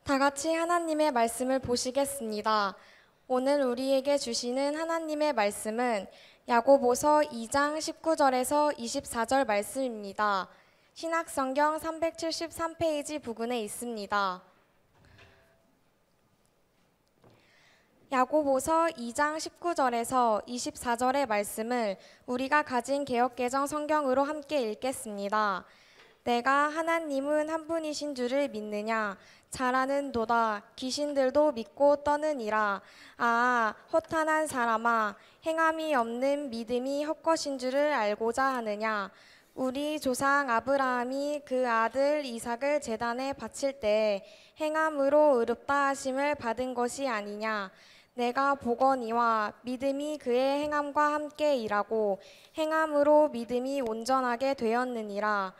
다 같이 하나님의 말씀을 보시겠습니다. 오늘 우리에게 주시는 하나님의 말씀은 야고보서 2장 19절에서 24절 말씀입니다. 신약성경 373페이지 부근에 있습니다. 야고보서 2장 19절에서 24절의 말씀을 우리가 가진 개역개정 성경으로 함께 읽겠습니다. 내가 하나님은 한 분이신 줄을 믿느냐? 잘하는도다. 귀신들도 믿고 떠느니라. 아, 허탄한 사람아, 행함이 없는 믿음이 헛것인 줄을 알고자 하느냐? 우리 조상 아브라함이 그 아들 이삭을 제단에 바칠 때 행함으로 의롭다 하심을 받은 것이 아니냐? 내가 보거니와 믿음이 그의 행함과 함께 일하고 행함으로 믿음이 온전하게 되었느니라.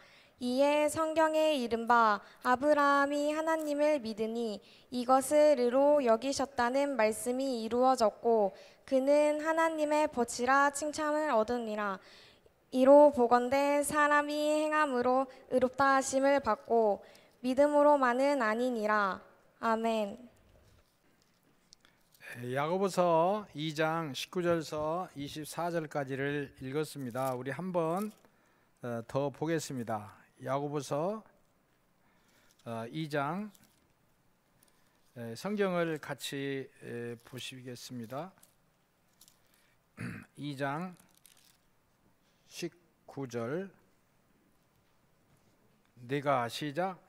이에 성경에 이른바 아브라함이 하나님을 믿으니 이것을 의로 여기셨다는 말씀이 이루어졌고 그는 하나님의 벗이라 칭찬을 얻으니라. 이로 보건대 사람이 행함으로 의롭다 하심을 받고 믿음으로만은 아니니라. 아멘. 야고보서 2장 19절에서 24절까지를 읽었습니다. 우리 한번 더 보겠습니다. 야고보서 2장 성경을 같이 보시겠습니다. 2장 19절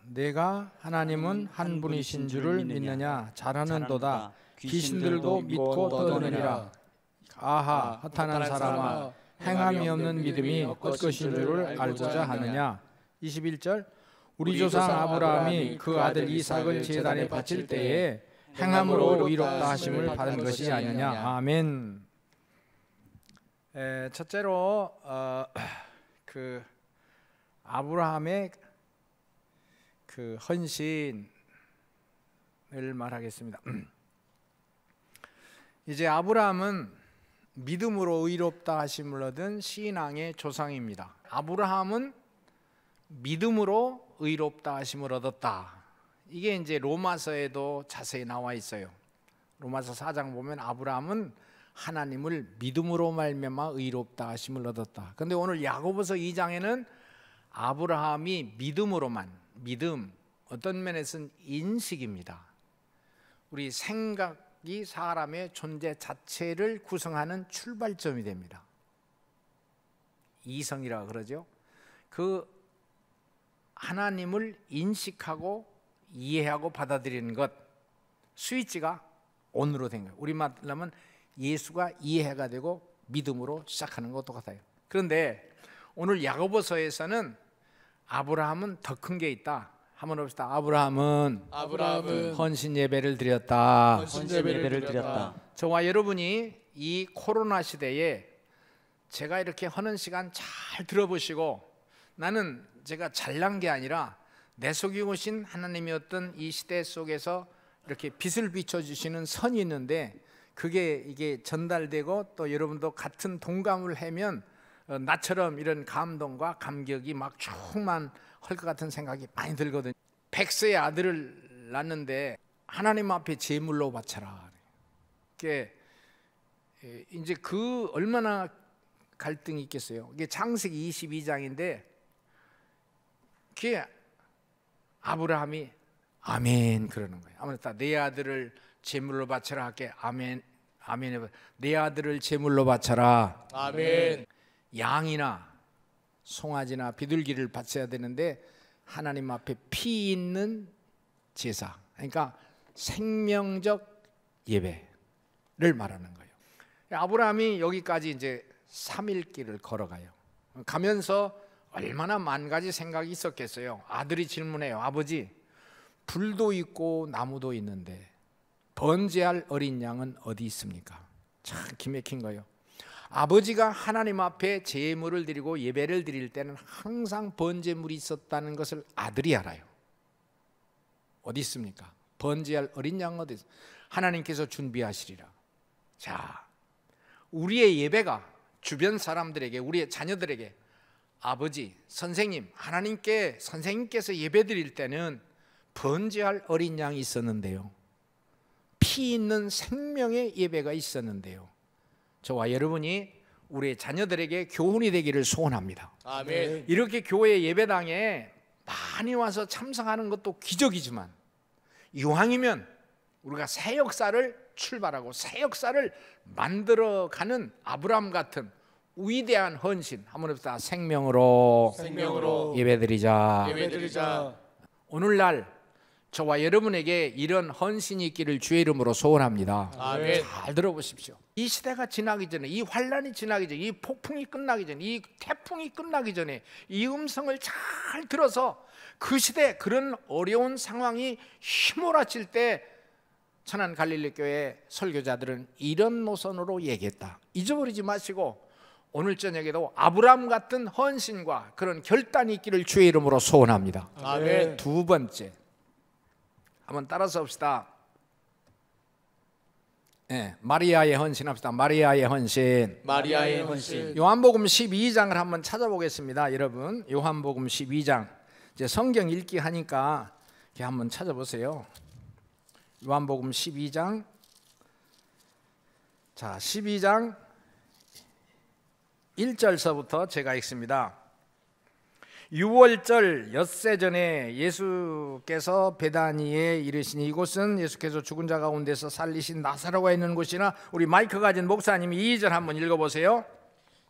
내가 하나님은 한 분이신 줄을 믿느냐? 잘하는도다. 귀신들도 믿고 떠느니라. 아하, 허탄한 사람아, 행함이 없는 믿음이 헛것인 줄을 알고자 하느냐? 21절 우리 조상 아브라함이 그 아들 이삭을 제단에 바칠 때에 행함으로 의롭다 하심을 받은 것이 아니냐? 아멘. 첫째로 그 아브라함의 그 헌신을 말하겠습니다. 이제 아브라함은 믿음으로 의롭다 하심을 얻은 신앙의 조상입니다. 아브라함은 믿음으로 의롭다 하심을 얻었다. 이게 이제 로마서에도 자세히 나와 있어요. 로마서 4장 보면 아브라함은 하나님을 믿음으로 말미암아 의롭다 하심을 얻었다. 그런데 오늘 야고보서 2장에는 아브라함이 믿음, 어떤 면에서는 인식입니다. 우리 생각이 사람의 존재 자체를 구성하는 출발점이 됩니다. 이성이라고 그러죠. 그 하나님을 인식하고 이해하고 받아들이는 것, 스위치가 온으로 된 거예요. 우리말로 하면 예수가 이해가 되고 믿음으로 시작하는 것도 같아요. 그런데 오늘 야고보서에서는 아브라함은 더 큰 게 있다. 한번 봅시다. 아브라함은 헌신 예배를 드렸다. 저와 여러분이 이 코로나 시대에 제가 이렇게 하는 시간 잘 들어보시고, 나는 제가 잘난 게 아니라 내 속에 오신 하나님이었던 이 시대 속에서 이렇게 빛을 비춰주시는 선이 있는데, 그게 이게 전달되고 또 여러분도 같은 동감을 하면 나처럼 이런 감동과 감격이 막 충만할 것 같은 생각이 많이 들거든요. 100세의 아들을 낳는데 하나님 앞에 제물로 바쳐라. 이게 이제 그 얼마나 갈등이 있겠어요. 이게 창세기 22장인데 그게 아브라함이 아멘 그러는 거예요. 아무래도 내 아들을 제물로 바쳐라 할게. 아멘, 아멘. 내 아들을 제물로 바쳐라. 아멘. 양이나 송아지나 비둘기를 바쳐야 되는데 하나님 앞에 피 있는 제사, 그러니까 생명적 예배를 말하는 거예요. 아브라함이 여기까지 이제 3일 길을 걸어가요. 가면서 얼마나 만 가지 생각이 있었겠어요. 아들이 질문해요. 아버지, 불도 있고 나무도 있는데 번제할 어린 양은 어디 있습니까? 참 기맥힌 거예요. 아버지가 하나님 앞에 제물을 드리고 예배를 드릴 때는 항상 번제물이 있었다는 것을 아들이 알아요. 어디 있습니까? 번제할 어린 양은 어디 있습니까? 하나님께서 준비하시리라. 자, 우리의 예배가 주변 사람들에게, 우리의 자녀들에게 아버지, 선생님, 선생님께서 예배 드릴 때는 번제할 어린 양이 있었는데요. 피 있는 생명의 예배가 있었는데요. 저와 여러분이 우리의 자녀들에게 교훈이 되기를 소원합니다. 아멘. 이렇게 교회 예배당에 많이 와서 참석하는 것도 기적이지만 이왕이면 우리가 새 역사를 출발하고 새 역사를 만들어가는 아브라함 같은 위대한 헌신, 한번 해봅시다. 생명으로 예배드리자. 오늘날 저와 여러분에게 이런 헌신이 있기를 주의 이름으로 소원합니다. 아멘. 잘 들어보십시오. 이 시대가 지나기 전에, 이 환란이 지나기 전에, 이 폭풍이 끝나기 전에, 이 태풍이 끝나기 전에 이 음성을 잘 들어서 그 시대 그런 어려운 상황이 휘몰아칠 때 천안 갈릴리 교회 설교자들은 이런 노선으로 얘기했다. 잊어버리지 마시고 오늘 저녁에도 아브라함 같은 헌신과 그런 결단이 있기를 주의 이름으로 소원합니다. 아멘. 두 번째, 한번 따라서 합시다. 네, 마리아의 헌신 합시다. 마리아의 헌신. 요한복음 12장을 한번 찾아보겠습니다. 여러분, 요한복음 12장. 이제 성경 읽기 하니까 이렇게 한번 찾아보세요. 요한복음 12장. 자, 12장 1절서부터 제가 읽습니다. 6월절 엿새 전에 예수께서 베다니에 이르시니 이곳은 예수께서 죽은 자 가운데서 살리신 나사로가 있는 곳이나, 우리 마이크 가진 목사님이 2절 한번 읽어보세요.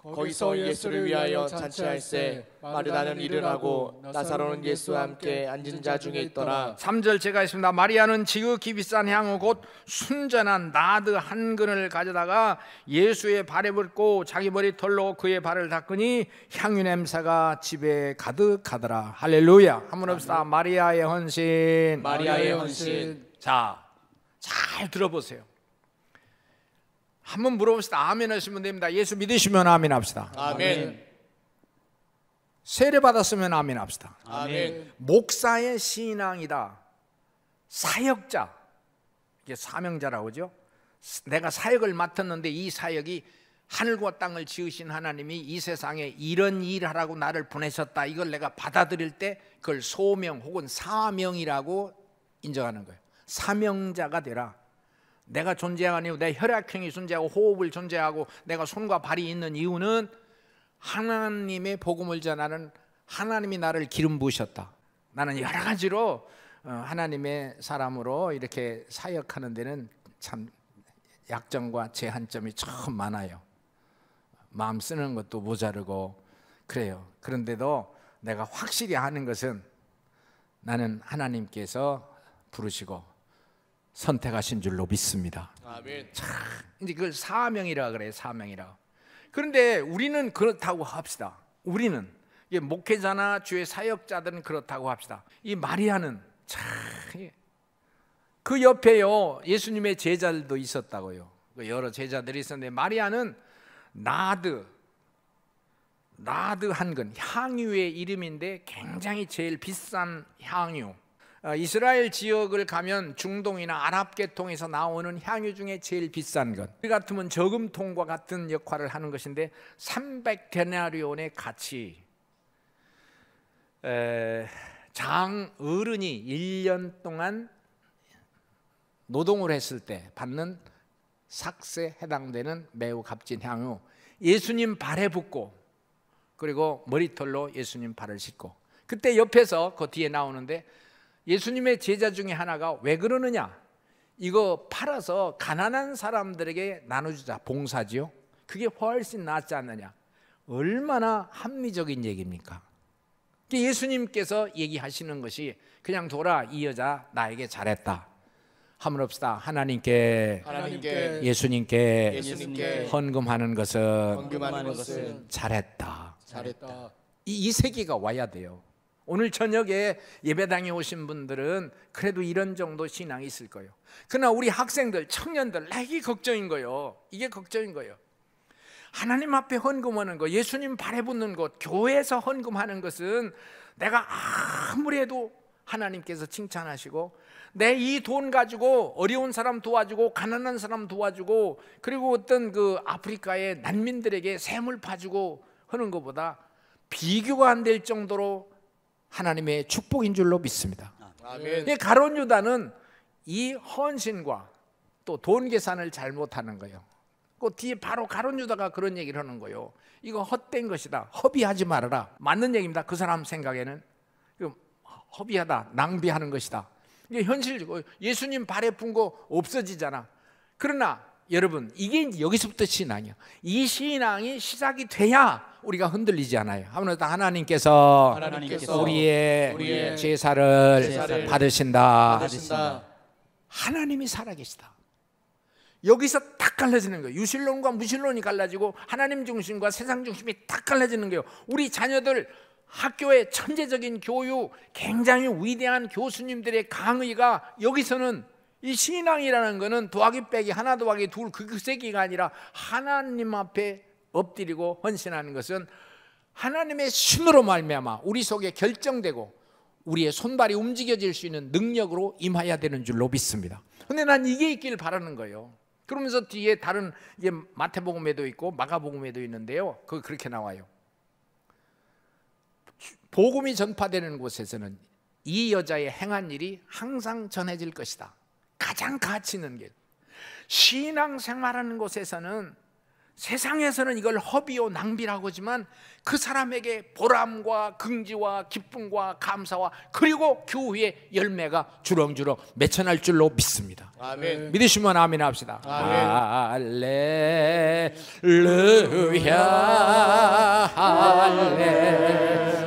거기서 예수를 위하여 잔치할세 마르다는 일을 하고 나사로는 예수와 함께 앉은 자 중에 있더라. 3절 제가 있습니다. 마리아는 지극히 비싼 향후 곧 순전한 나드 한 근을 가져다가 예수의 발에 붓고 자기 머리털로 그의 발을 닦으니 향유 냄새가 집에 가득하더라. 할렐루야. 한번 합시다. 마리아의 헌신. 자, 잘 들어보세요. 한번 물어봅시다. 아멘 하시면 됩니다. 예수 믿으시면 아멘 합시다. 아멘. 세례 받았으면 아멘 합시다. 아멘. 목사의 신앙이다. 사역자, 이게 사명자라고 하죠. 내가 사역을 맡았는데 이 사역이 하늘과 땅을 지으신 하나님이 이 세상에 이런 일을 하라고 나를 보내셨다. 이걸 내가 받아들일 때 그걸 소명 혹은 사명이라고 인정하는 거예요. 사명자가 되라. 내가 존재하니 내 혈액형이 존재하고 호흡을 존재하고 내가 손과 발이 있는 이유는 하나님의 복음을 전하는 하나님이 나를 기름 부으셨다. 나는 여러 가지로 하나님의 사람으로 이렇게 사역하는 데는 참 약점과 제한점이 참 많아요. 마음 쓰는 것도 모자르고 그래요. 그런데도 내가 확실히 하는 것은 나는 하나님께서 부르시고 선택하신 줄로 믿습니다. 아멘. 참, 이제 그걸 사명이라 그래요. 사명이라. 그런데 우리는 그렇다고 합시다. 우리는 이게 목회자나 주의 사역자들은 그렇다고 합시다. 이 마리아는 참, 그 옆에요 예수님의 제자들도 있었다고요. 여러 제자들이 있었는데 마리아는 나드 한 근, 향유의 이름인데 굉장히 제일 비싼 향유. 이스라엘 지역을 가면 중동이나 아랍 계통에서 나오는 향유 중에 제일 비싼 것. 우리 같으면 저금통과 같은 역할을 하는 것인데 300데나리온의 가치. 장 어른이 1년 동안 노동을 했을 때 받는 삭세에 해당되는 매우 값진 향유. 예수님 발에 붓고 그리고 머리털로 예수님 발을 씻고, 그때 옆에서 그 뒤에 나오는데 예수님의 제자 중에 하나가 왜 그러느냐, 이거 팔아서 가난한 사람들에게 나눠주자, 봉사지요. 그게 훨씬 낫지 않느냐. 얼마나 합리적인 얘기입니까? 예수님께서 얘기하시는 것이 그냥 돌아 이 여자 나에게 잘했다. 한번 합시다. 하나님께 예수님께 헌금하는 것은 잘했다. 이 세계가 와야 돼요. 오늘 저녁에 예배당에 오신 분들은 그래도 이런 정도 신앙이 있을 거예요. 그러나 우리 학생들, 청년들, 이게 걱정인 거예요. 이게 걱정인 거예요. 하나님 앞에 헌금하는 것, 예수님 발에 붙는 것, 교회에서 헌금하는 것은 내가 아무리 해도 하나님께서 칭찬하시고, 내 이 돈 가지고 어려운 사람 도와주고 가난한 사람 도와주고 그리고 어떤 그 아프리카의 난민들에게 샘을 파주고 하는 것보다 비교가 안 될 정도로 하나님의 축복인 줄로 믿습니다. 아멘. 이 가룟 유다는 이 헌신과 또 돈 계산을 잘못하는 거예요. 그 뒤에 바로 가룟 유다가 그런 얘기를 하는 거예요. 이거 헛된 것이다. 허비하지 말아라. 맞는 얘기입니다. 그 사람 생각에는 허비하다, 낭비하는 것이다. 이게 현실이고 예수님 발에 푼 거 없어지잖아. 그러나 여러분, 이게 이제 여기서부터 신앙이야. 이 신앙이 시작이 돼야 우리가 흔들리지 않아요. 아무래도 하나님께서 우리의 제사를 받으신다. 하나님이 살아계시다. 여기서 딱 갈라지는 거예요. 유실론과 무실론이 갈라지고 하나님 중심과 세상 중심이 딱 갈라지는 거예요. 우리 자녀들 학교의 천재적인 교육, 굉장히 위대한 교수님들의 강의가 여기서는 이 신앙이라는 것은 더하기 빼기 하나 더하기 둘 그 세기가 아니라 하나님 앞에 엎드리고 헌신하는 것은 하나님의 신으로 말미암아 우리 속에 결정되고 우리의 손발이 움직여질 수 있는 능력으로 임하여야 되는 줄로 믿습니다. 근데 난 이게 있길 바라는 거예요. 그러면서 뒤에 다른 이제 마태복음에도 있고 마가복음에도 있는데요. 그렇게 나와요. 복음이 전파되는 곳에서는 이 여자의 행한 일이 항상 전해질 것이다. 가장 가치 있는 길. 신앙생활하는 곳에서는 세상에서는 이걸 허비요 낭비라고 하지만 그 사람에게 보람과 긍지와 기쁨과 감사와 그리고 교회의 열매가 주렁주렁 맺혀날 줄로 믿습니다. 아멘. 믿으시면 아멘 합시다. 할렐루야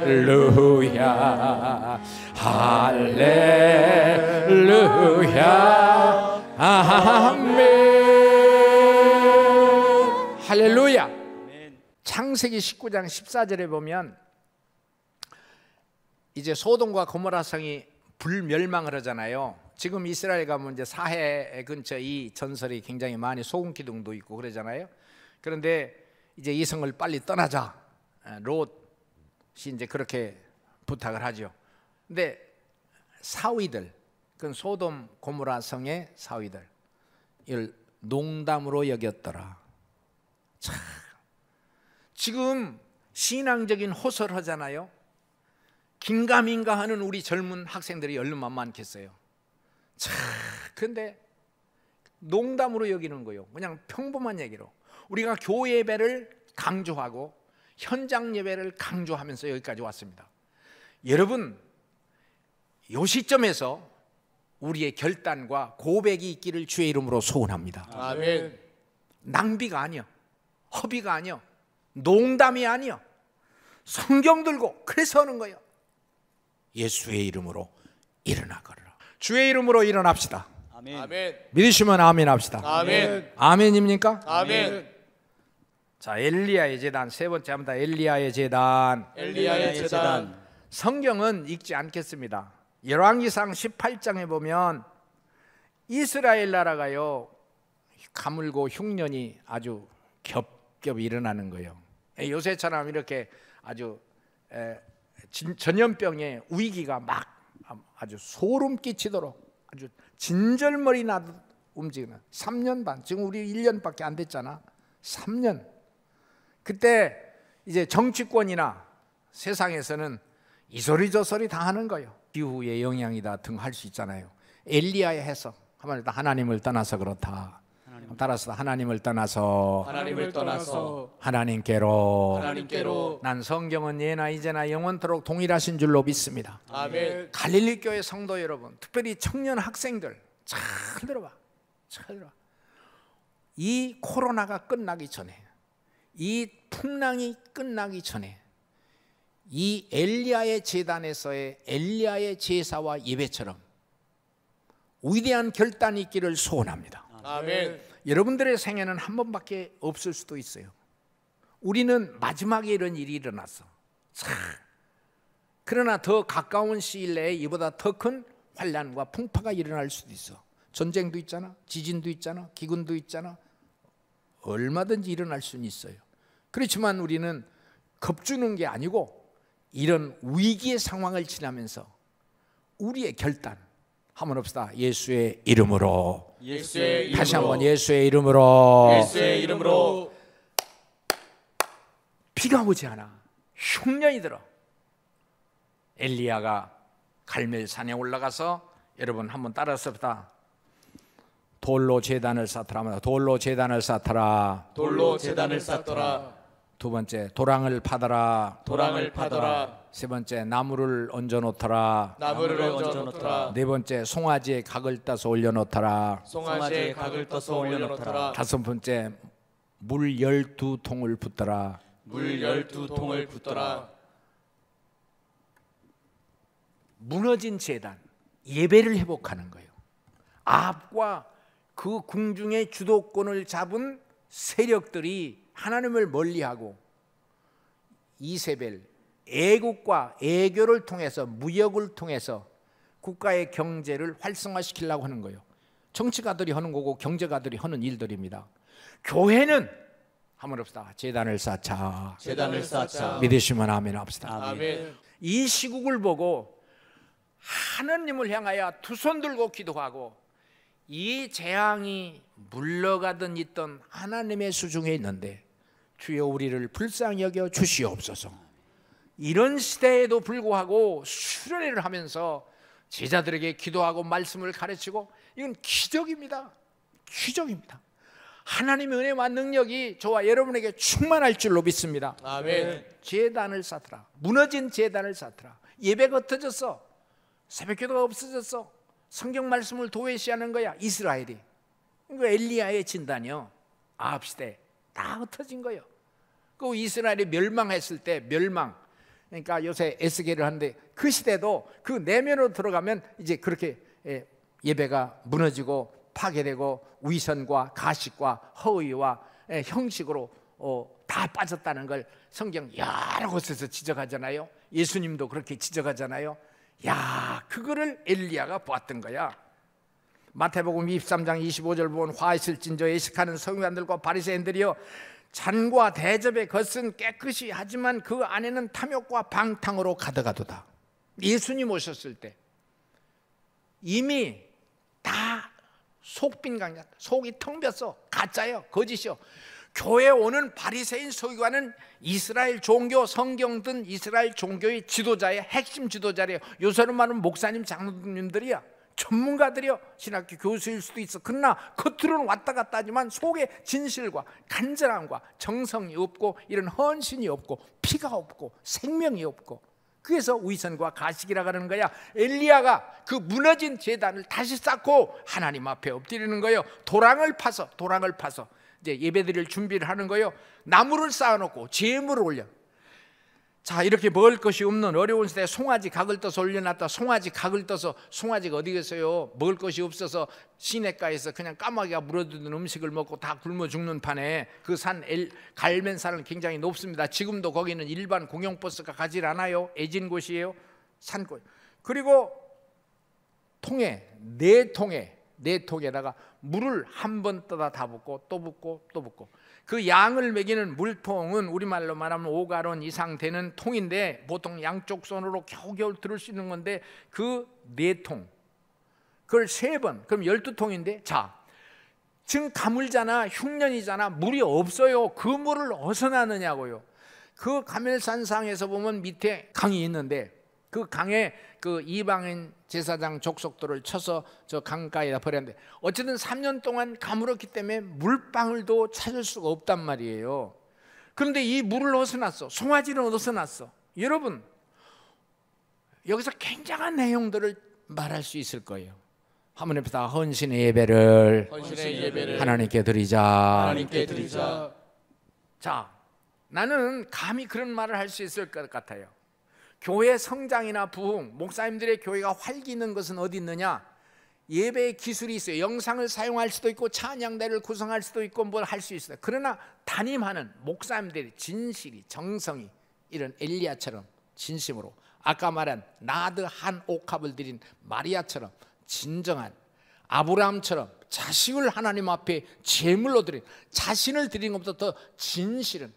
할렐루야 할렐루야 아멘. 할렐루야. 창세기 19장 14절에 보면 이제 소돔과 고모라 성이 불멸망을 하잖아요. 지금 이스라엘 가면 이제 사해 근처 이 전설이 굉장히 많이 소금 기둥도 있고 그러잖아요. 그런데 이제 이 성을 빨리 떠나자. 롯이 이제 그렇게 부탁을 하죠. 근데 사위들, 그건 소돔 고모라 성의 사위들 이걸 농담으로 여겼더라. 참, 지금 신앙적인 호소를 하잖아요. 긴가민가 하는 우리 젊은 학생들이 얼마나 많겠어요. 참, 근데 농담으로 여기는 거예요. 그냥 평범한 얘기로 우리가 교회 예배를 강조하고 현장 예배를 강조하면서 여기까지 왔습니다. 여러분, 이 시점에서 우리의 결단과 고백이 있기를 주의 이름으로 소원합니다. 아멘. 낭비가 아니야. 허비가 아니야. 농담이 아니야. 성경 들고 그래서 하는 거예요. 예수의 이름으로 일어나거라. 주의 이름으로 일어납시다. 아멘. 아멘. 믿으시면 아멘 합시다. 아멘. 아멘입니까? 아멘. 자, 엘리야의 제단 세 번째 합니다. 엘리야의 제단. 엘리야의 제단. 성경은 읽지 않겠습니다. 열왕기상 18장에 보면 이스라엘 나라가요 가물고 흉년이 아주 겹겹 일어나는 거예요. 요새처럼 이렇게 아주 전염병의 위기가 막 아주 소름 끼치도록 아주 진절머리 나듯 움직이는 3년 반, 지금 우리 1년밖에 안 됐잖아. 3년. 그때 이제 정치권이나 세상에서는 이 소리 저 소리 다 하는 거예요. 기후의 영향이다 등 할 수 있잖아요. 엘리야의 해석 하나님을 떠나서 그렇다. 따라서 하나님을 떠나서 하나님께로 난 성경은 예나 이제나 영원토록 동일하신 줄로 믿습니다. 아멘. 갈릴리 교회 성도 여러분, 특별히 청년 학생들 잘 들어봐. 이 코로나가 끝나기 전에, 이 풍랑이 끝나기 전에 이 엘리야의 제단에서의 엘리야의 제사와 예배처럼 위대한 결단이 있기를 소원합니다. 아멘. 여러분들의 생애는 한 번밖에 없을 수도 있어요. 우리는 마지막에 이런 일이 일어났어. 그러나 더 가까운 시일 내에 이보다 더 큰 환란과 풍파가 일어날 수도 있어. 전쟁도 있잖아, 지진도 있잖아, 기근도 있잖아. 얼마든지 일어날 수는 있어요. 그렇지만 우리는 겁주는 게 아니고 이런 위기의 상황을 지나면서 우리의 결단 한번 합시다. 예수의 이름으로. 다시 한번 예수의 이름으로. 비가 오지 않아. 흉년이 들어. 엘리야가 갈멜산에 올라가서 여러분 한번 따라서 봅시다. 돌로 제단을 쌓더라. 돌로 제단을 쌓더라. 돌로 제단을 쌓더라. 두 번째, 도랑을 파더라. 도랑을 파더라. 세 번째, 나무를 얹어 놓더라. 나무를 얹어 놓더라. 네 번째, 송아지에 각을 따서 올려 놓더라. 송아지에 각을 떠서 올려 놓더라. 다섯 번째, 물 12통을 붓더라. 물 12통을 붓더라. 무너진 제단, 예배를 회복하는 거예요. 아합과 그 궁중의 주도권을 잡은 세력들이 하나님을 멀리하고 이세벨, 애국과 애교를 통해서, 무역을 통해서 국가의 경제를 활성화시키려고 하는 거예요. 정치가들이 하는 거고 경제가들이 하는 일들입니다. 교회는 한번 합시다. 제단을 쌓자. 제단을 쌓자. 믿으시면 아멘 합시다. 아멘. 이 시국을 보고 하나님을 향하여 두 손 들고 기도하고, 이 재앙이 물러가던 있던 하나님의 수중에 있는데 주여 우리를 불쌍히 여겨 주시옵소서. 이런 시대에도 불구하고 수련회를 하면서 제자들에게 기도하고 말씀을 가르치고, 이건 기적입니다. 기적입니다. 하나님의 은혜와 능력이 저와 여러분에게 충만할 줄로 믿습니다. 아멘. 제단을 쌓더라. 무너진 제단을 쌓더라. 예배가 흩어졌어. 새벽기도가 없어졌어. 성경 말씀을 도외시하는 거야. 이스라엘이. 이거 엘리야의 진단이요. 아합 시대 다 흩어진 거예요. 그 이스라엘이 멸망했을 때, 멸망, 그러니까 요새 에스겔을 하는데 그 시대도 그 내면으로 들어가면 이제 그렇게 예배가 무너지고 파괴되고 위선과 가식과 허위와 형식으로 다 빠졌다는 걸 성경 여러 곳에서 지적하잖아요. 예수님도 그렇게 지적하잖아요. 야, 그거를 엘리야가 보았던 거야. 마태복음 23장 25절 보면, 화 있을진저 예식하는 서기관들과 바리새인들이여, 잔과 대접의 것은 깨끗이 하지만 그 안에는 탐욕과 방탕으로 가득하도다. 예수님 오셨을 때 이미 다 속빈 강자, 속이 텅 볐어. 가짜예요. 거짓이요. 교회에 오는 바리새인 서기관은 이스라엘 종교, 성경 등 이스라엘 종교의 지도자의 핵심 지도자래요. 요새는 말하면 목사님, 장로님들이야. 전문가들이요. 신학교 교수일 수도 있어. 그러나 겉으로는 왔다 갔다 하지만 속에 진실과 간절함과 정성이 없고, 이런 헌신이 없고, 피가 없고, 생명이 없고, 그래서 위선과 가식이라고 하는 거야. 엘리야가 그 무너진 제단을 다시 쌓고 하나님 앞에 엎드리는 거예요. 도랑을 파서 이제 예배드릴 준비를 하는 거예요. 나무를 쌓아놓고 제물을 올려. 자, 이렇게 먹을 것이 없는 어려운 시대에 송아지 각을 떠서 올려놨다. 송아지 각을 떠서, 송아지가 어디 계세요? 먹을 것이 없어서 시냇가에서 그냥 까마귀가 물어뜯는 음식을 먹고 다 굶어 죽는 판에, 그 산 갈멜산은 굉장히 높습니다. 지금도 거기는 일반 공영버스가 가질 않아요. 애진 곳이에요. 산골. 그리고 통에, 네 통에다가 물을 한 번 떠다 다 붓고 또 붓고 또 붓고, 그 양을 먹이는 물통은 우리말로 말하면 5가론 이상 되는 통인데, 보통 양쪽 손으로 겨우겨우 들을 수 있는 건데, 그 4통, 그걸 3번, 그럼 12통인데, 자, 지금 가물잖아, 흉년이잖아, 물이 없어요. 그 물을 어디서 나느냐고요. 그 가멜산상에서 보면 밑에 강이 있는데, 그 강에 그 이방인 제사장 족속들을 쳐서 저 강가에다 버렸는데, 어쨌든 3년 동안 가물었기 때문에 물방울도 찾을 수가 없단 말이에요. 그런데 이 물을 어디서 났어? 송아지는 어디서 났어? 여러분, 여기서 굉장한 내용들을 말할 수 있을 거예요. 한번 해봅시다. 헌신의 예배를 하나님께 드리자. 자, 나는 감히 그런 말을 할 수 있을 것 같아요. 교회 성장이나 부흥, 목사님들의 교회가 활기 있는 것은 어디 있느냐? 예배의 기술이 있어요. 영상을 사용할 수도 있고, 찬양대를 구성할 수도 있고, 뭘 할 수 있어요. 그러나 담임하는 목사님들의 진실이, 정성이, 이런 엘리야처럼 진심으로, 아까 말한 나드 한 옥합을 드린 마리아처럼 진정한, 아브라함처럼 자식을 하나님 앞에 제물로 드린, 자신을 드린 것보다 더 진실한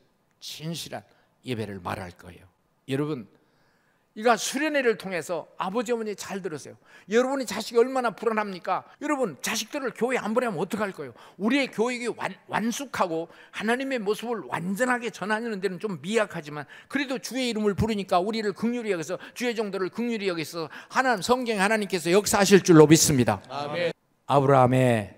예배를 말할 거예요. 여러분, 이가 수련회를 통해서 아버지 어머니 잘 들으세요. 여러분이 자식이 얼마나 불안합니까? 여러분 자식들을 교회 안 보내면 어떡할 거예요? 우리의 교육이 완숙하고 하나님의 모습을 완전하게 전하는 데는 좀 미약하지만 그래도 주의 이름을 부르니까 우리를 긍휼히 여기서 주의 정도를 긍휼히 여기서 하나님 성경 하나님께서 역사하실 줄로 믿습니다. 아멘. 아브라함의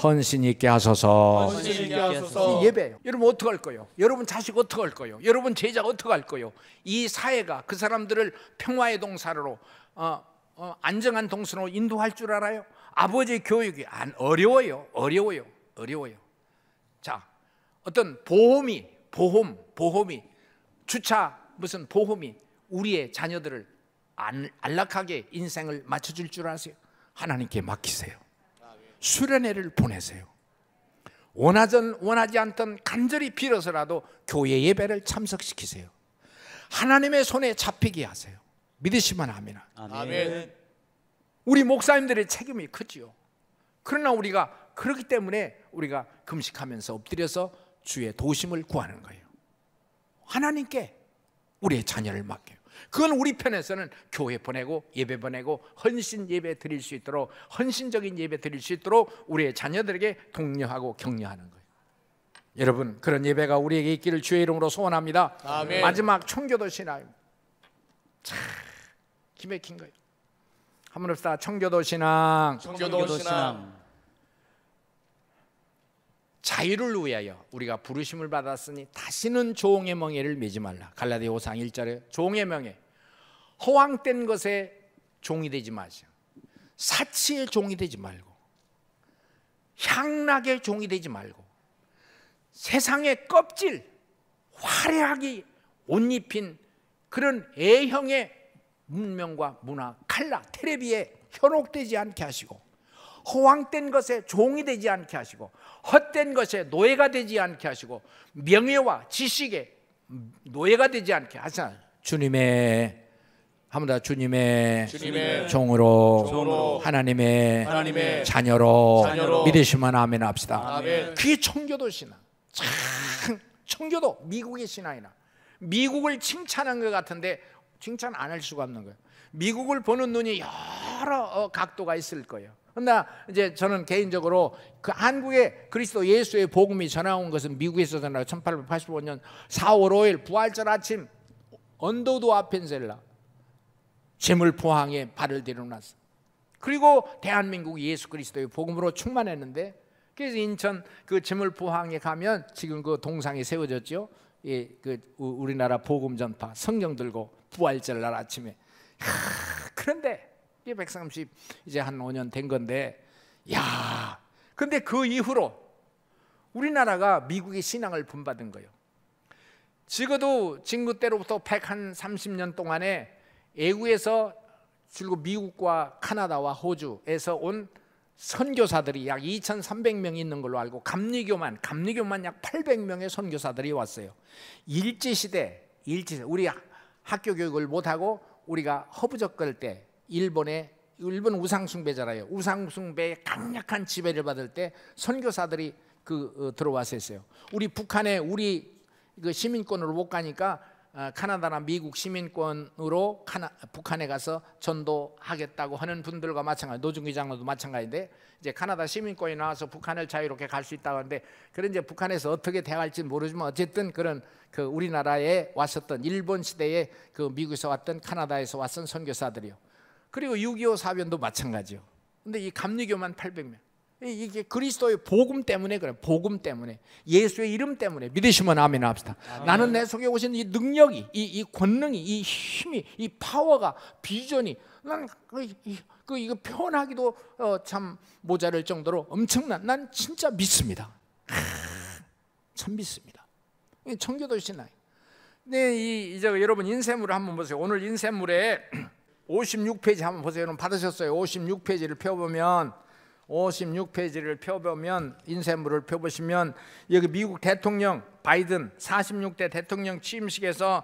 헌신 있게 하소서. 헌신 있게 하소서. 이 예배예요. 여러분 어떻게 할 거예요? 여러분 자식 어떻게 할 거예요? 여러분 제자가 어떻게 할 거예요? 이 사회가 그 사람들을 평화의 동산으로 안정한 동산으로 인도할 줄 알아요? 아버지의 교육이 어려워요. 자, 어떤 보험이 주차 무슨 보험이 우리의 자녀들을 안락하게 인생을 맞춰줄 줄 아세요? 하나님께 맡기세요. 수련회를 보내세요. 원하지 않던 간절히 빌어서라도 교회 예배를 참석시키세요. 하나님의 손에 잡히게 하세요. 믿으시면 아멘. 아멘. 우리 목사님들의 책임이 크지요. 그러나 우리가 그렇기 때문에 우리가 금식하면서 엎드려서 주의 도심을 구하는 거예요. 하나님께 우리의 자녀를 맡겨요. 그건 우리 편에서는 교회 보내고 예배 보내고 헌신 예배 드릴 수 있도록 헌신적인 예배 드릴 수 있도록 우리의 자녀들에게 독려하고 격려하는 거예요. 여러분 그런 예배가 우리에게 있기를 주의 이름으로 소원합니다. 아멘. 마지막 청교도 신앙 참 기맥힌 거예요. 한번 합시다. 청교도 신앙. 자유를 위하여 우리가 부르심을 받았으니 다시는 종의 멍에를 매지 말라. 갈라디아 5장 1절에 종의 멍에, 허황된 것에 종이 되지 마시오. 사치의 종이 되지 말고 향락의 종이 되지 말고 세상의 껍질 화려하게 옷 입힌 그런 A형의 문명과 문화 칼라 테레비에 현혹되지 않게 하시고 허황된 것에 종이 되지 않게 하시고 헛된 것에 노예가 되지 않게 하시고 명예와 지식에 노예가 되지 않게 하시나 주님의 한번 더 주님의 종으로 하나님의 자녀로 믿으시면 아멘 합시다. 아멘. 그게 청교도 신앙. 참 청교도 미국의 신앙이나 미국을 칭찬한 것 같은데 칭찬 안 할 수가 없는 거예요. 미국을 보는 눈이 여러 각도가 있을 거예요. 그러나 이제 저는 개인적으로 그 한국에 그리스도 예수의 복음이 전해온 것은 미국에서 전하고 1885년 4월 5일 부활절 아침 언더우드 아펜셀라 제물포항에 발을 들여놨어. 그리고 대한민국이 예수 그리스도의 복음으로 충만했는데 그래서 인천 그 제물포항에 가면 지금 그 동상이 세워졌죠. 예, 그 우리나라 복음 전파 성경 들고 부활절 날 아침에 그런데 이게 130 이제 한 5년 된 건데 야 근데 그 이후로 우리나라가 미국의 신앙을 본받은 거예요. 적어도 진구 때로부터 130년 동안에 외국에서 줄곧 미국과 카나다와 호주에서 온 선교사들이 약 2,300명 있는 걸로 알고 감리교만 약 800명의 선교사들이 왔어요. 일제시대 우리 학교 교육을 못하고 우리가 허브적거릴 때 일본 우상숭배잖아요. 우상숭배의 강력한 지배를 받을 때 선교사들이 들어와서 했어요. 우리 북한에 우리 시민권으로 못 가니까 카나다나 미국 시민권으로 북한에 가서 전도하겠다고 하는 분들과 마찬가지, 노중기 장로도 마찬가지인데 이제 카나다 시민권이 나와서 북한을 자유롭게 갈 수 있다고 하는데 그런 이제 북한에서 어떻게 대할지 모르지만 어쨌든 그런 그 우리나라에 왔었던 일본 시대에 그 미국에서 왔던 카나다에서 왔던 선교사들이요. 그리고 6.25 사변도 마찬가지요. 근데 이 감리교만 800명. 이게 그리스도의 복음 때문에 그래. 복음 때문에 예수의 이름 때문에 믿으시면 아멘 합시다. 아멘. 나는 내 속에 오신 이 능력이 이 권능이 이 힘이 이 파워가 비전이 난 이거 표현하기도 참 모자랄 정도로 엄청난 난 진짜 믿습니다. 참 믿습니다. 청교도 신앙. 네, 여러분 인쇄물을 한번 보세요. 오늘 인쇄물에 56페이지 한번 보세요. 여러분 받으셨어요? 56페이지를 펴보면 56페이지를 펴보면 인쇄물을 펴보시면 여기 미국 대통령 바이든 46대 대통령 취임식에서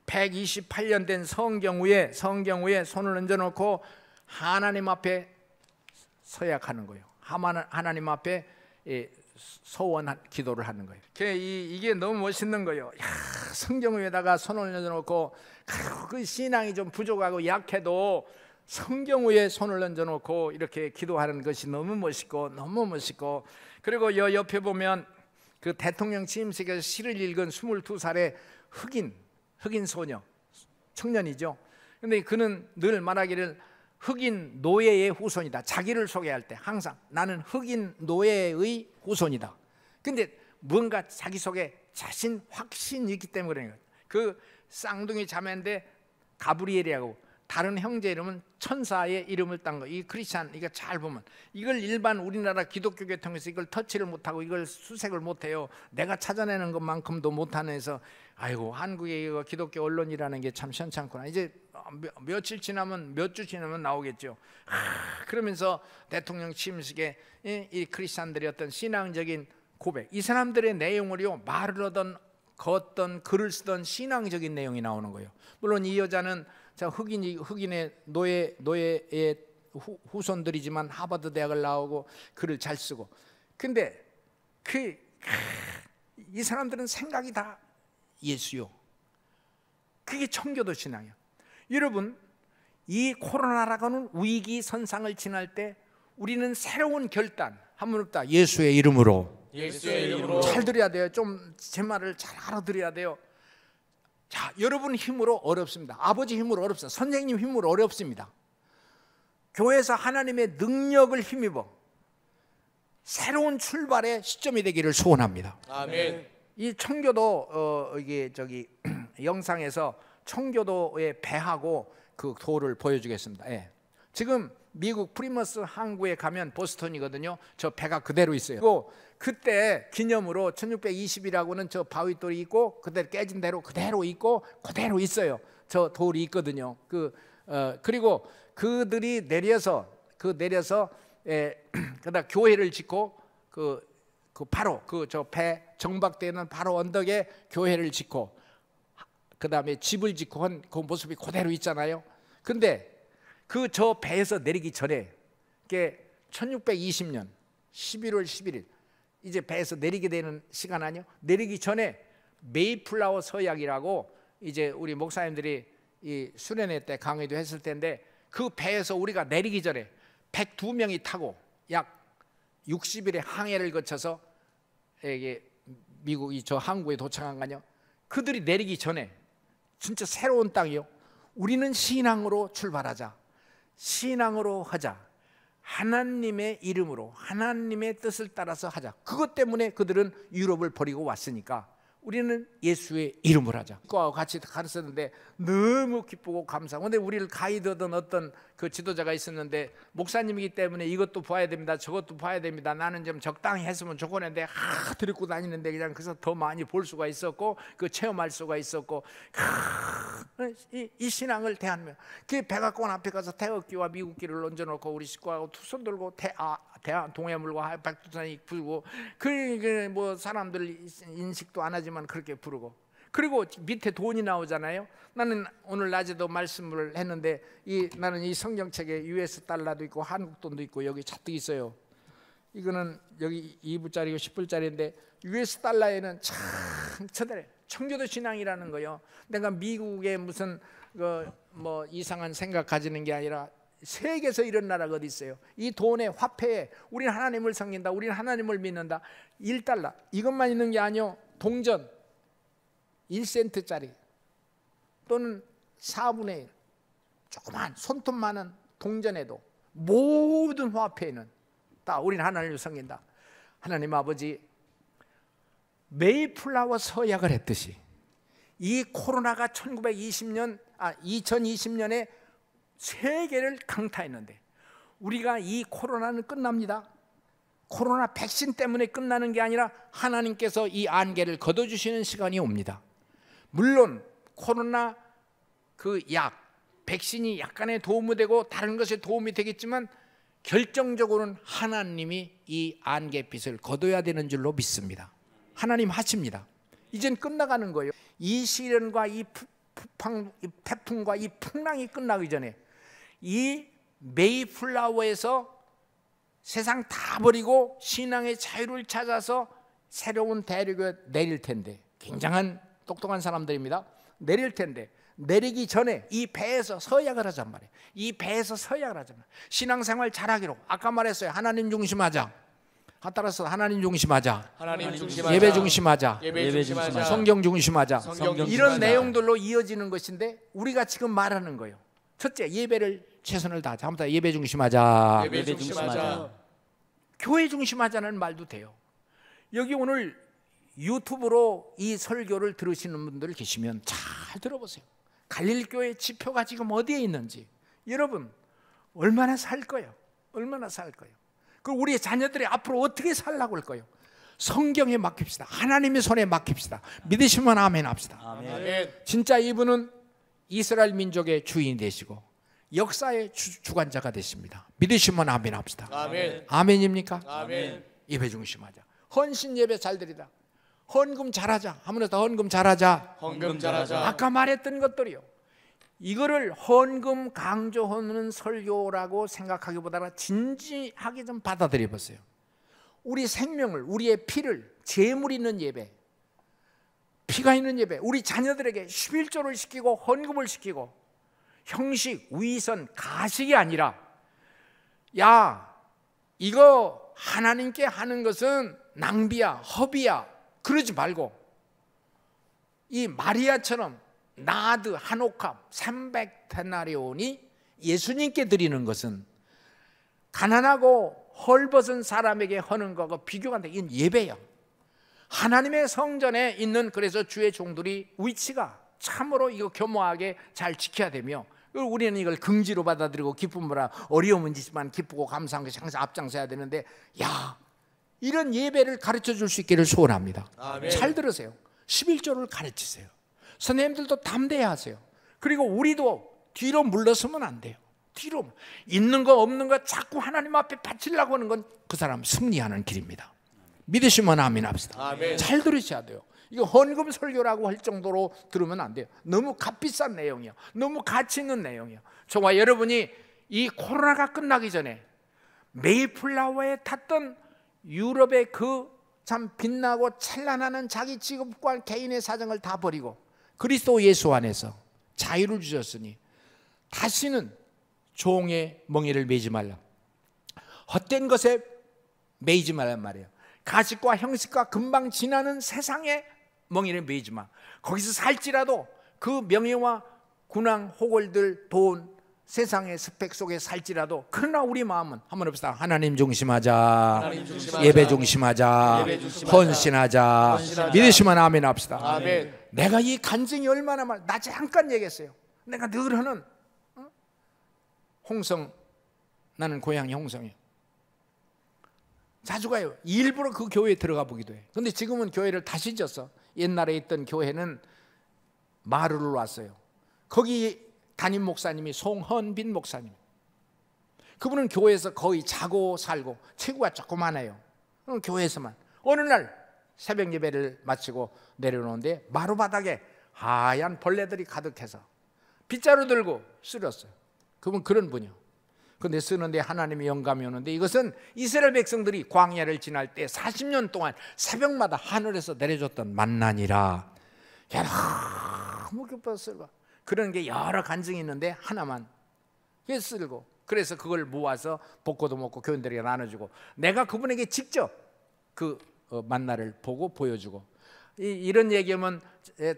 128년 된 성경 위에 손을 얹어놓고 하나님 앞에 서약하는 거예요. 하나님 앞에 소원 기도를 하는 거예요. 이게 너무 멋있는 거예요. 야, 성경 위에다가 손을 얹어놓고 그 신앙이 좀 부족하고 약해도 성경 위에 손을 얹어놓고 이렇게 기도하는 것이 너무 멋있고 너무 멋있고, 그리고 옆에 보면 그 대통령 취임식에서 시를 읽은 22살의 흑인 소녀 청년이죠. 근데 그는 늘 말하기를 흑인 노예의 후손이다. 자기를 소개할 때 항상 나는 흑인 노예의 후손이다. 근데 뭔가 자기 속에 확신이 있기 때문에 그런 거예요. 그 쌍둥이 자매인데 가브리엘이라고, 다른 형제 이름은 천사의 이름을 딴 거. 이 크리스찬, 이거 잘 보면 이걸 일반 우리나라 기독교계 통해서 이걸 터치를 못하고 이걸 수색을 못해요. 내가 찾아내는 것만큼도 못하는 해서 아이고, 한국의 이거 기독교 언론이라는 게 참 시원찮구나. 이제 몇 주 지나면 나오겠죠. 그러면서 대통령 취임식에 이 크리스찬들의 어떤 신앙적인 고백, 이 사람들의 내용을요, 말을 하던 걷던 글을 쓰던 신앙적인 내용이 나오는 거예요. 물론 이 여자는 흑인의 노예의 후손들이지만 하버드 대학을 나오고 글을 잘 쓰고, 근데 이 사람들은 생각이 다 예수요. 그게 청교도 신앙이에요. 여러분, 이 코로나라고는 위기 선상을 지날 때 우리는 새로운 결단, 한번 없다. 예수의 이름으로. 예수의 이름으로. 잘 들어야 돼요. 좀 제 말을 잘 알아들어야 돼요. 자, 여러분 힘으로 어렵습니다. 아버지 힘으로 어렵습니다. 선생님 힘으로 어렵습니다. 교회에서 하나님의 능력을 힘입어 새로운 출발의 시점이 되기를 소원합니다. 아멘. 이 청교도 이게 영상에서 청교도의 배하고 그 도를 보여주겠습니다. 예. 지금 미국 프리머스 항구에 가면 보스턴이거든요. 저 배가 그대로 있어요. 그리고 그때 기념으로 1620이라고는 저 바위돌이 있고 그대로 깨진 대로 그대로 있고 그대로 있어요. 저 돌이 있거든요. 그리고 그들이 내려서 그다 교회를 짓고 바로 저 배 정박되는 바로 언덕에 교회를 짓고 그 다음에 집을 짓고 한 그 모습이 그대로 있잖아요. 근데 저 배에서 내리기 전에, 그게 1620년 11월 11일 이제 배에서 내리게 되는 시간 아니요? 내리기 전에 메이플라워 서약이라고 이제 우리 목사님들이 이 수련회 때 강의도 했을 텐데, 그 배에서 우리가 내리기 전에 102명이 타고 약 60일의 항해를 거쳐서 이게 미국 저 항구에 도착한 거요. 그들이 내리기 전에 진짜 새로운 땅이요. 우리는 신앙으로 출발하자. 신앙으로 하자. 하나님의 이름으로 하나님의 뜻을 따라서 하자. 그것 때문에 그들은 유럽을 버리고 왔으니까 우리는 예수의 이름을 하자. 그와 같이 가르쳤는데 너무 기쁘고 감사하고, 근데 우리를 가이드하던 어떤 그 지도자가 있었는데, 목사님이기 때문에 이것도 봐야 됩니다, 저것도 봐야 됩니다, 나는 좀 적당히 했으면 좋겠는데 들고 다니는데 그냥 그래서 더 많이 볼 수가 있었고 그 체험할 수가 있었고, 이 신앙을 대하면 그 백악관 앞에 가서 태극기와 미국기를 얹어놓고 우리 식구하고 두 손 들고 동해물과 백두산이 부르고, 뭐 사람들 인식도 안 하지만 그렇게 부르고, 그리고 밑에 돈이 나오잖아요. 나는 오늘 낮에도 말씀을 했는데 나는 이 성경책에 US 달러도 있고 한국 돈도 있고 여기 잔뜩 있어요. 이거는 여기 2불짜리고 10불짜리인데 US 달러에는 참 저들의 청교도 신앙이라는 거요. 내가 미국에 무슨 뭐 이상한 생각 가지는 게 아니라 세계에서 이런 나라가 어디 있어요? 이 돈의 화폐에 우리는 하나님을 섬긴다, 우리는 하나님을 믿는다. 1달러 이것만 있는 게 아니요. 동전 1센트짜리 또는 4분의 1 조그만 손톱만한 동전에도 모든 화폐에는 다 우리는 하나님을 섬긴다. 하나님 아버지, 메이플라워 서약을 했듯이 이 코로나가 2020년에 세계를 강타했는데 우리가 이 코로나는 끝납니다. 코로나 백신 때문에 끝나는 게 아니라 하나님께서 이 안개를 걷어주시는 시간이 옵니다. 물론 코로나 백신이 약간의 도움이 되고 다른 것에 도움이 되겠지만 결정적으로는 하나님이 이 안개빛을 거둬야 되는 줄로 믿습니다. 하나님 하십니다. 이젠 끝나가는 거예요. 이 시련과 이 태풍과 이 풍랑이 끝나기 전에 이 메이플라워에서 세상 다 버리고 신앙의 자유를 찾아서 새로운 대륙에 내릴 텐데, 굉장한 똑똑한 사람들입니다. 내릴 텐데 내리기 전에 이 배에서 서약을 하잔 말이에요. 이 배에서 서약을 하잔 말이에요. 신앙생활 잘하기로 아까 말했어요. 하나님 중심하자. 따라서 하나님 중심하자. 하나님 중심하자. 예배 중심하자. 예배 중심하자. 성경 중심하자. 성경 이런 중심하자. 내용들로 이어지는 것인데 우리가 지금 말하는 거예요. 첫째, 예배를 최선을 다하자. 한번 더 예배 중심하자. 예배 중심하자. 교회 중심하자는 말도 돼요. 여기 오늘 유튜브로 이 설교를 들으시는 분들 계시면 잘 들어보세요. 갈릴교회 지표가 지금 어디에 있는지, 여러분 얼마나 살 거예요? 얼마나 살 거예요? 그리고 우리의 자녀들이 앞으로 어떻게 살라고 할 거예요? 성경에 맡깁시다. 하나님의 손에 맡깁시다. 믿으시면 아멘 합시다. 아멘. 진짜 이분은 이스라엘 민족의 주인이 되시고 역사의 주관자가 되십니다. 믿으시면 아멘 합시다. 아멘. 아멘입니까? 아멘. 예배 중심하자. 헌신 예배 잘 드리다. 헌금 잘하자. 한번 더 헌금 잘하자. 헌금 잘하자. 아까 말했던 것들이요. 이거를 헌금 강조하는 설교라고 생각하기보다는 진지하게 좀 받아들여 보세요. 우리 생명을, 우리의 피를, 재물 있는 예배, 피가 있는 예배, 우리 자녀들에게 11조를 시키고 헌금을 시키고 형식, 위선, 가식이 아니라, 야 이거 하나님께 하는 것은 낭비야, 허비야, 그러지 말고 이 마리아처럼 나드, 한옥합, 300데나리온이 예수님께 드리는 것은 가난하고 헐벗은 사람에게 하는 것과 비교가 안 돼. 이건 예배야. 하나님의 성전에 있는, 그래서 주의 종들이 위치가 참으로 이거 교묘하게 잘 지켜야 되며, 우리는 이걸 긍지로 받아들이고 기쁨으로, 어려움은 있지만 기쁘고 감사한 것이 항상 앞장서야 되는데, 야 이런 예배를 가르쳐 줄 수 있기를 소원합니다. 아멘. 잘 들으세요. 11조를 가르치세요. 선생님들도 담대해야 하세요. 그리고 우리도 뒤로 물러서면 안 돼요. 뒤로 있는 거 없는 거 자꾸 하나님 앞에 바치려고 하는 건 그 사람 승리하는 길입니다. 믿으시면 아멘 합시다. 아멘. 잘 들으셔야 돼요. 이거 헌금 설교라고 할 정도로 들으면 안 돼요. 너무 값비싼 내용이야. 너무 가치 있는 내용이야. 저와 여러분이 이 코로나가 끝나기 전에 메이플라워에 탔던 유럽의 그 참 빛나고 찬란하는 자기 직업과 개인의 사정을 다 버리고 그리스도 예수 안에서 자유를 주셨으니 다시는 종의 멍에를 매지 말라. 헛된 것에 매이지 말란 말이에요. 가식과 형식과 금방 지나는 세상에 멍에를 매이지 마. 거기서 살지라도 그 명예와 군왕, 호골들, 돈, 세상의 스펙 속에 살지라도, 그러나 우리 마음은 한번 해봅시다. 하나님 중심하자. 하나님 중심하자. 예배 중심하자. 예배 중심하자. 헌신하자. 헌신하자. 믿으시면 아멘 합시다. 아멘. 내가 이 간증이 얼마나 많아. 나 잠깐 얘기했어요. 내가 늘 하는 홍성, 나는 고향이 홍성이에요. 자주 가요. 일부러 그 교회에 들어가 보기도 해. 근데 지금은 교회를 다시 졌어. 옛날에 있던 교회는 마루를 왔어요. 거기 담임 목사님이 송헌빈 목사님. 그분은 교회에서 거의 자고 살고 체구가 조그만해요. 교회에서만. 어느 날 새벽 예배를 마치고 내려오는데 마루바닥에 하얀 벌레들이 가득해서 빗자루 들고 쓸었어요. 그분 그런 분이요. 근데 쓰는데 하나님의 영감이 오는데, 이것은 이스라엘 백성들이 광야를 지날 때 40년 동안 새벽마다 하늘에서 내려줬던 만나니라. 너무 기뻤어요. 그런 게 여러 간증이 있는데 하나만 쓸고, 그래서 그걸 모아서 볶고도 먹고 교인들에게 나눠주고, 내가 그분에게 직접 그 만나를 보고 보여주고, 이런 얘기하면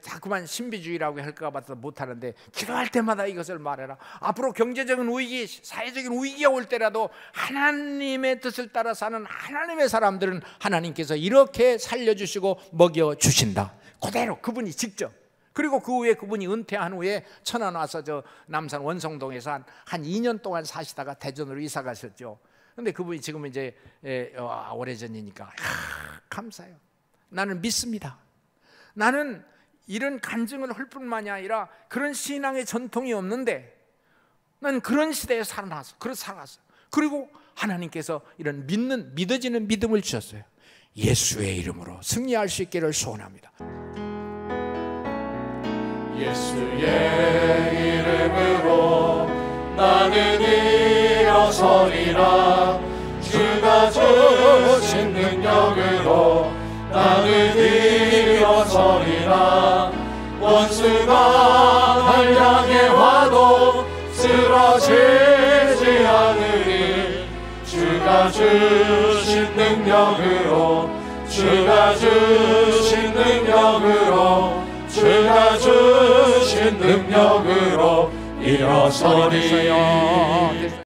자꾸만 신비주의라고 할까 봐서 못하는데, 기도할 때마다 이것을 말해라. 앞으로 경제적인 위기, 사회적인 위기가 올 때라도 하나님의 뜻을 따라 사는 하나님의 사람들은 하나님께서 이렇게 살려주시고 먹여주신다. 그대로 그분이 직접. 그리고 그 후에 그분이 은퇴한 후에 천안 와서 저 남산 원성동에서 한 2년 동안 사시다가 대전으로 이사 가셨죠. 근데 그분이 지금 이제 오래전이니까 감사해요. 나는 믿습니다. 나는 이런 간증을 할 뿐만이 아니라 그런 신앙의 전통이 없는데 난 그런 시대에 살아났어. 그래서 살았어. 그리고 하나님께서 이런 믿어지는 믿음을 주셨어요. 예수의 이름으로 승리할 수 있기를 소원합니다. 예수의 이름으로 나는 일어서리라. 주 주신 능력으로 나는 일어서리라. 원수가 날 향해 와도 쓰러지지 않으리. 주가 주신 능력으로 주가 주신 능력으로 주가 주신 능력으로 일어서리.